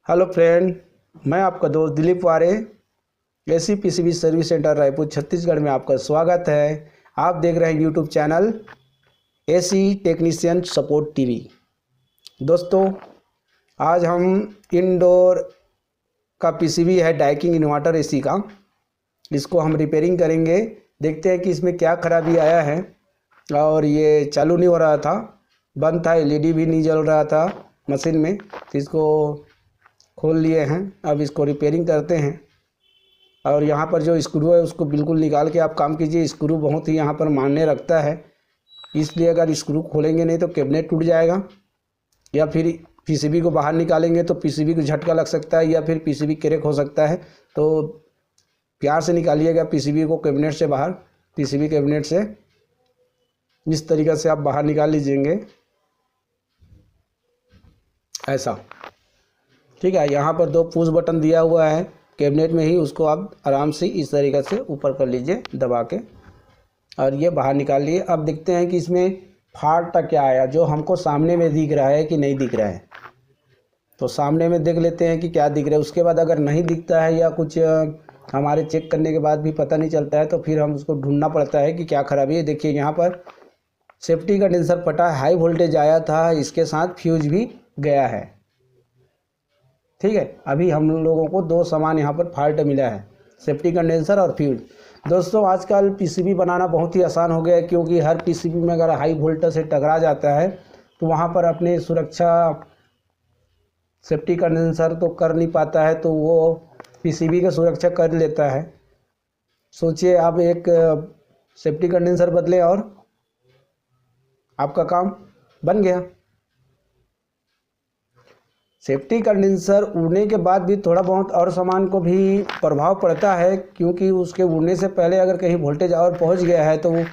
Hello friend, मैं आपका दोस्त दिलीप वारे AC PCB service centre Raipur Chhattisgarh में आपका स्वागत है। आप देख रहे हैं YouTube channel AC technician support TV. दोस्तों, आज हम इंडोर का पीसीबी है डाइकिंग इन्वर्टर एसी का, इसको हम रिपेयरिंग करेंगे। देखते हैं कि इसमें क्या खराबी आया है। और ये चालू नहीं हो रहा था, बंद था, एलईडी भी नहीं जल रहा था मशीन में। तो इसको खोल लिए हैं, अब इसको रिपेयरिंग करते हैं। और यहाँ पर जो स्क्रू है उसको बिल्कुल निकाल के आप काम कीजिए। स्क्रू बहुत ही यहाँ पर मायने रखता है, इसलिए अगर स्क्रू खोलेंगे नहीं तो कैबिनेट टूट जाएगा, या फिर पीसीबी को बाहर निकालेंगे तो पीसीबी को झटका लग सकता है, या फिर पीसीबी क्रैक हो सकता है। तो प्यार से निकालिएगा पीसीबी को कैबिनेट से बाहर। पीसीबी कैबिनेट से इस तरीक़े से आप बाहर निकाल लीजिएंगे, ऐसा। ठीक है, यहाँ पर 2 पुश बटन दिया हुआ है कैबिनेट में ही, उसको आप आराम से इस तरीक़े से ऊपर कर लीजिए दबा के, और ये बाहर निकाल लिए। अब देखते हैं कि इसमें फॉल्ट क्या आया, जो हमको सामने में दिख रहा है कि नहीं दिख रहा है। तो सामने में देख लेते हैं कि क्या दिख रहा है। उसके बाद अगर नहीं दिखता है या कुछ हमारे चेक करने के बाद भी पता नहीं चलता है, तो फिर हम उसको ढूंढना पड़ता है कि क्या खराबी है। देखिए यहाँ पर सेफ्टी कंडेंसर फटा है, हाई वोल्टेज आया था, इसके साथ फ्यूज भी गया है। ठीक है, अभी हम लोगों को 2 सामान यहाँ पर फॉल्ट मिला है, सेफ्टी कंडेंसर और फ्यूज। दोस्तों, आजकल पीसीबी बनाना बहुत ही आसान हो गया है, क्योंकि हर पीसीबी में अगर हाई वोल्टेज से टकरा जाता है तो वहाँ पर अपने सुरक्षा सेफ्टी कंडेंसर तो कर नहीं पाता है, तो वो पीसीबी का सुरक्षा कर लेता है। सोचिए आप एक सेफ्टी कंडेंसर बदले और आपका काम बन गया। सेफ्टी कंडेंसर उड़ने के बाद भी थोड़ा बहुत और सामान को भी प्रभाव पड़ता है, क्योंकि उसके उड़ने से पहले अगर कहीं वोल्टेज और पहुंच गया है तो वो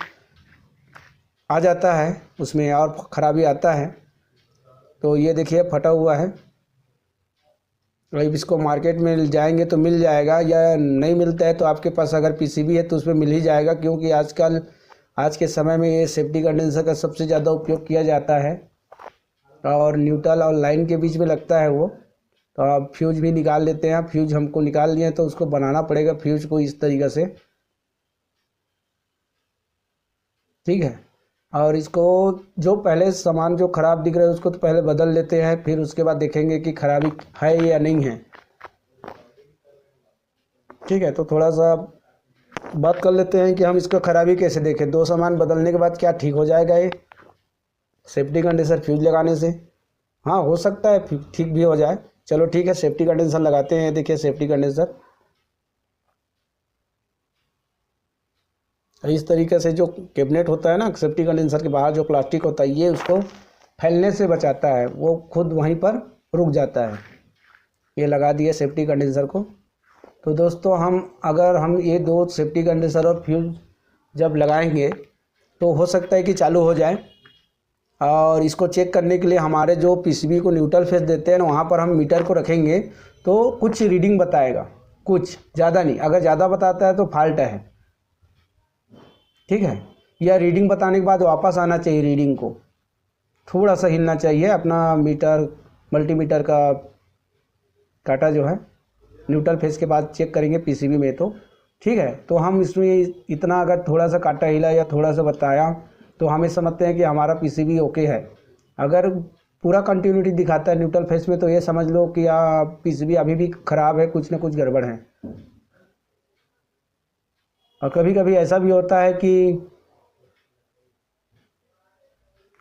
आ जाता है, उसमें और ख़राबी आता है। तो ये देखिए फटा हुआ है। अब इसको मार्केट में जाएंगे तो मिल जाएगा, या नहीं मिलता है तो आपके पास अगर पीसीबी है तो उसमें मिल ही जाएगा, क्योंकि आजकल आज के समय में ये सेफ्टी कंडेंसर का सबसे ज़्यादा उपयोग किया जाता है, और न्यूट्रल और लाइन के बीच में लगता है वो। तो आप फ्यूज भी निकाल लेते हैं। फ्यूज हमको निकाल लिए तो उसको बनाना पड़ेगा फ्यूज को इस तरीक़े से। ठीक है, और इसको जो पहले सामान जो ख़राब दिख रहा है उसको तो पहले बदल लेते हैं, फिर उसके बाद देखेंगे कि खराबी है या नहीं है। ठीक है, तो थोड़ा सा बात कर लेते हैं कि हम इसका खराबी कैसे देखें। 2 सामान बदलने के बाद क्या ठीक हो जाएगा ये सेफ्टी कंडेंसर फ्यूज लगाने से? हाँ, हो सकता है ठीक भी हो जाए। चलो ठीक है, सेफ्टी कंडेंसर लगाते हैं। देखिए सेफ्टी कंडेंसर इस तरीके से जो कैबिनेट होता है ना, सेफ्टी कंडेंसर के बाहर जो प्लास्टिक होता है, ये उसको फैलने से बचाता है, वो खुद वहीं पर रुक जाता है। ये लगा दिए सेफ्टी कंडेंसर को। तो दोस्तों, अगर हम ये 2 सेफ्टी कंडेंसर और फ्यूज जब लगाएंगे तो हो सकता है कि चालू हो जाए। और इसको चेक करने के लिए हमारे जो पीसीबी को न्यूट्रल फेस देते हैं ना, वहाँ पर हम मीटर को रखेंगे तो कुछ रीडिंग बताएगा, कुछ ज़्यादा नहीं। अगर ज़्यादा बताता है तो फॉल्ट है। ठीक है, या रीडिंग बताने के बाद वापस आना चाहिए, रीडिंग को थोड़ा सा हिलना चाहिए अपना मीटर, मल्टीमीटर का कांटा जो है न्यूट्रल फेस के बाद चेक करेंगे पीसीबी में तो। ठीक है, तो हम इसमें इतना अगर थोड़ा सा कांटा हिला या थोड़ा सा बताया तो हमें समझते हैं कि हमारा पीसीबी ओके है। अगर पूरा कंटिन्यूटी दिखाता है न्यूट्रल फेस में तो ये समझ लो कि पीसीबी अभी भी ख़राब है, कुछ ना कुछ गड़बड़ है। और कभी कभी ऐसा भी होता है कि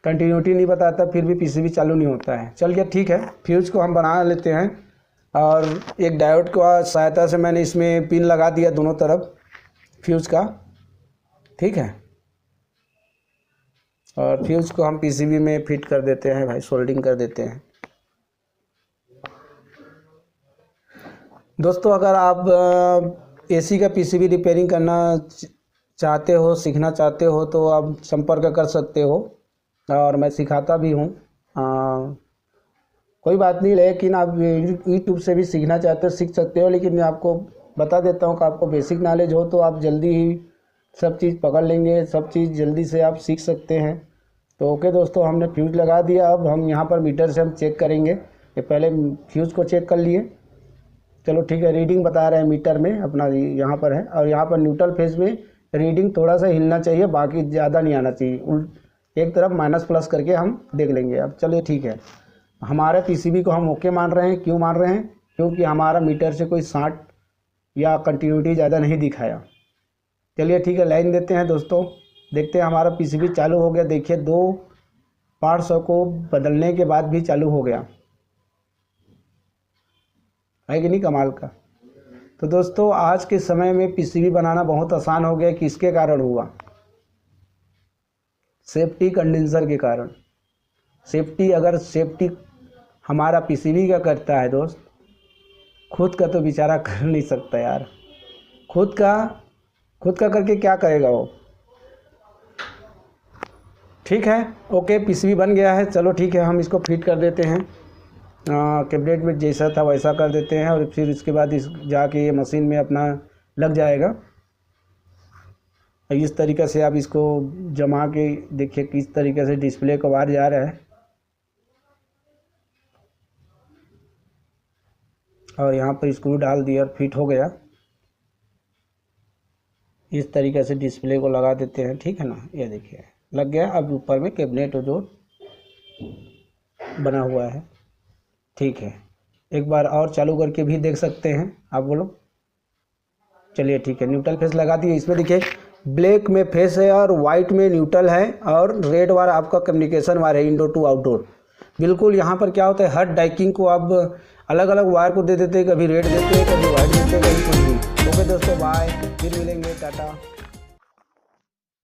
कंटिन्यूटी नहीं बताता, फिर भी पीसीबी चालू नहीं होता है। चलिए ठीक है, फ्यूज को हम बना लेते हैं। और एक डायोड की सहायता से मैंने इसमें पिन लगा दिया दोनों तरफ फ्यूज का। ठीक है, और फ्यूज को हम पीसीबी में फिट कर देते हैं भाई, सोल्डिंग कर देते हैं। दोस्तों, अगर आप एसी का पीसीबी रिपेयरिंग करना चाहते हो, सीखना चाहते हो, तो आप संपर्क कर सकते हो, और मैं सिखाता भी हूँ। कोई बात नहीं, लेकिन आप यूट्यूब से भी सीखना चाहते हो सीख सकते हो, लेकिन मैं आपको बता देता हूँ कि आपको बेसिक नॉलेज हो तो आप जल्दी ही सब चीज़ पकड़ लेंगे, सब चीज़ जल्दी से आप सीख सकते हैं। तो ओके दोस्तों, हमने फ्यूज लगा दिया। अब हम यहाँ पर मीटर से हम चेक करेंगे ये पहले फ्यूज़ को चेक कर लिए। चलो ठीक है, रीडिंग बता रहे हैं मीटर में अपना, यहाँ पर है। और यहाँ पर न्यूट्रल फेज में रीडिंग थोड़ा सा हिलना चाहिए, बाकी ज़्यादा नहीं आना चाहिए। एक तरफ माइनस प्लस करके हम देख लेंगे। अब चलिए ठीक है, हमारे पीसीबी को हम ओके मान रहे हैं। क्यों मान रहे हैं? क्योंकि हमारा मीटर से कोई शार्ट या कंटिन्यूटी ज़्यादा नहीं दिखाया। चलिए ठीक है, लाइन देते हैं दोस्तों, देखते हैं हमारा पीसीबी चालू हो गया। देखिए 2 पार्ट्स को बदलने के बाद भी चालू हो गया है कि नहीं, कमाल का। तो दोस्तों आज के समय में पीसीबी बनाना बहुत आसान हो गया। किसके कारण हुआ? सेफ्टी कंडेंसर के कारण। सेफ्टी हमारा पीसीबी का करता है दोस्त, खुद का तो बेचारा कर नहीं सकता यार। खुद का करके क्या करेगा वो। ठीक है, ओके, पीसीबी बन गया है। चलो ठीक है, हम इसको फिट कर देते हैं। कैबिनेट में जैसा था वैसा कर देते हैं, और फिर इसके बाद जाके ये मशीन में अपना लग जाएगा। इस तरीक़े से आप इसको जमा के देखिए किस तरीके से डिस्प्ले को बाहर जा रहा है। और यहाँ पर स्क्रू डाल दिया और फिट हो गया। इस तरीके से डिस्प्ले को लगा देते हैं, ठीक है ना। ये देखिए लग गया। अब ऊपर में कैबिनेट जो बना हुआ है, ठीक है। एक बार और चालू करके भी देख सकते हैं, आप बोलो। चलिए ठीक है, न्यूट्रल फेस लगा दिए। इसमें देखिए ब्लैक में फेस है और वाइट में न्यूट्रल है, और रेड वाला आपका कम्युनिकेशन वायर है, इंडोर टू आउटडोर। बिल्कुल यहाँ पर क्या होता है, हर डाइकिंग को आप अलग अलग वायर को दे देते हैं, कभी रेड देते हैं, कभी वाइट देते हैं, कभी कुछ भी। ओके दोस्तों, बाय, फिर मिलेंगे, टाटा।